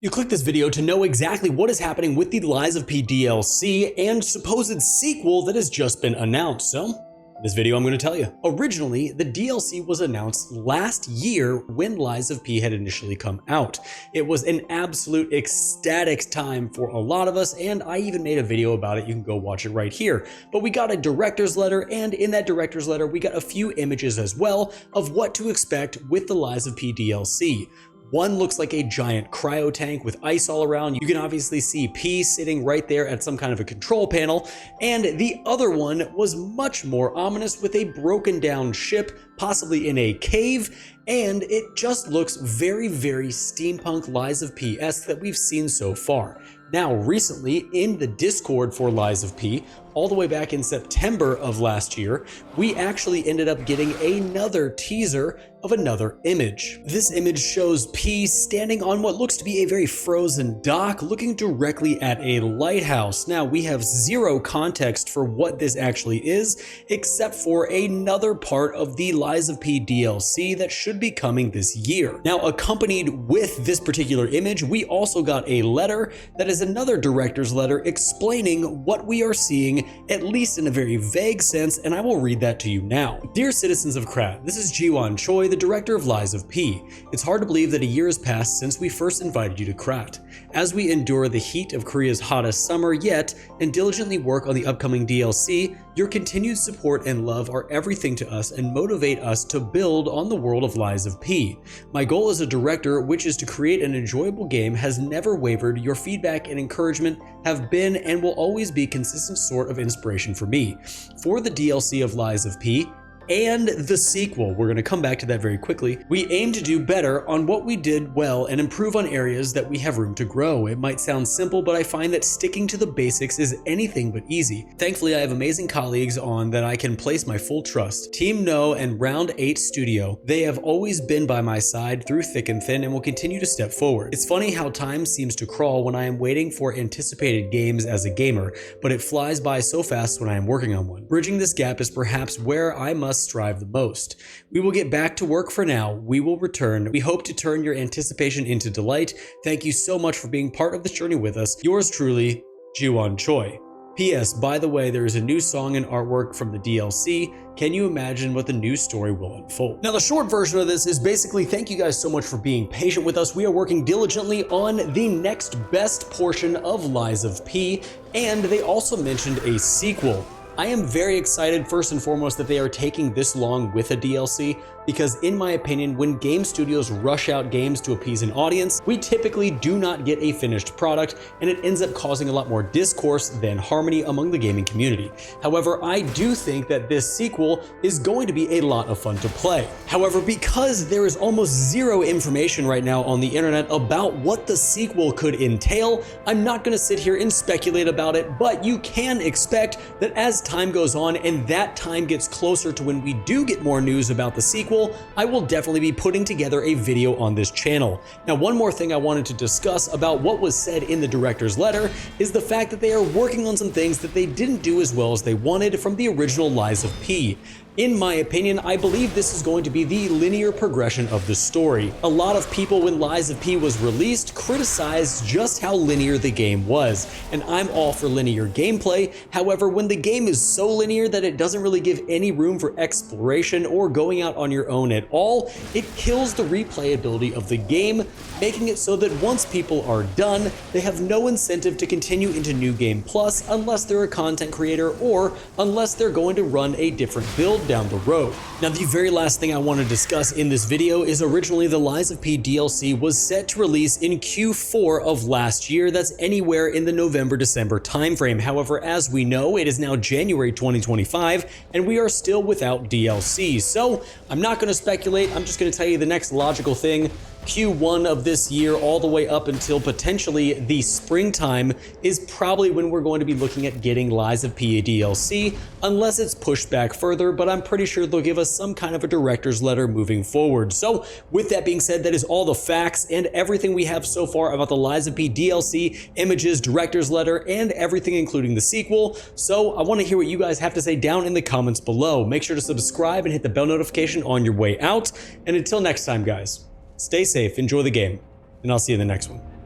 You click this video to know exactly what is happening with the Lies of P DLC and supposed sequel that has just been announced. So, in this video I'm going to tell you. Originally, the DLC was announced last year when Lies of P had initially come out. It was an absolute ecstatic time for a lot of us, and I even made a video about it. You can go watch it right here. But we got a director's letter, and in that director's letter, we got a few images as well of what to expect with the Lies of P DLC. One looks like a giant cryo tank with ice all around. You can obviously see P sitting right there at some kind of a control panel. And the other one was much more ominous with a broken down ship, possibly in a cave. And it just looks very, very steampunk Lies of P-esque that we've seen so far. Now, recently in the Discord for Lies of P, all the way back in September of last year, we actually ended up getting another teaser of another image. This image shows P standing on what looks to be a very frozen dock, looking directly at a lighthouse. Now, we have zero context for what this actually is, except for another part of the Lies of P DLC that should be coming this year. Now, accompanied with this particular image, we also got a letter that is another director's letter explaining what we are seeing, at least in a very vague sense, and I will read that to you now. Dear citizens of Krat, this is Jiwon Choi, the director of Lies of P. It's hard to believe that a year has passed since we first invited you to Krat. As we endure the heat of Korea's hottest summer yet and diligently work on the upcoming DLC, your continued support and love are everything to us and motivate us to build on the world of Lies of P. My goal as a director, which is to create an enjoyable game, has never wavered. Your feedback and encouragement have been and will always be a consistent sort of inspiration for me. For the DLC of Lies of P, and the sequel, we're going to come back to that very quickly, we aim to do better on what we did well and improve on areas that we have room to grow. It might sound simple, but I find that sticking to the basics is anything but easy. Thankfully, I have amazing colleagues on that I can place my full trust. Team No and Round 8 Studio, they have always been by my side through thick and thin and will continue to step forward. It's funny how time seems to crawl when I am waiting for anticipated games as a gamer, but it flies by so fast when I am working on one. Bridging this gap is perhaps where I must strive the most. We will get back to work for now. We will return. We hope to turn your anticipation into delight. Thank you so much for being part of this journey with us. Yours truly, Jiwon Choi. P.S. By the way, there is a new song and artwork from the DLC. Can you imagine what the new story will unfold? Now, the short version of this is basically thank you guys so much for being patient with us. We are working diligently on the next best portion of Lies of P, and they also mentioned a sequel. I am very excited, first and foremost, that they are taking this long with a DLC, because in my opinion, when game studios rush out games to appease an audience, we typically do not get a finished product, and it ends up causing a lot more discourse than harmony among the gaming community. However, I do think that this sequel is going to be a lot of fun to play. However, because there is almost zero information right now on the internet about what the sequel could entail, I'm not going to sit here and speculate about it, but you can expect that as time goes on and that time gets closer to when we do get more news about the sequel, I will definitely be putting together a video on this channel. Now, one more thing I wanted to discuss about what was said in the director's letter is the fact that they are working on some things that they didn't do as well as they wanted from the original Lies of P. In my opinion, I believe this is going to be the linear progression of the story. A lot of people, when Lies of P was released, criticized just how linear the game was, and I'm all for linear gameplay. However, when the game is so linear that it doesn't really give any room for exploration or going out on your own at all, it kills the replayability of the game, making it so that once people are done, they have no incentive to continue into New Game Plus unless they're a content creator or unless they're going to run a different build down the road. Now, the very last thing I want to discuss in this video is originally the Lies of P DLC was set to release in Q4 of last year. That's anywhere in the November-December timeframe. However, as we know, it is now January 2025 and we are still without DLC. So I'm not going to speculate. I'm just going to tell you the next logical thing. Q1 of this year all the way up until potentially the springtime is probably when we're going to be looking at getting Lies of P DLC, unless it's pushed back further, but I'm pretty sure they'll give us some kind of a director's letter moving forward. So with that being said, that is all the facts and everything we have so far about the Lies of P DLC, images, director's letter, and everything including the sequel. So I want to hear what you guys have to say down in the comments below. Make sure to subscribe and hit the bell notification on your way out. And until next time, guys, stay safe, enjoy the game, and I'll see you in the next one.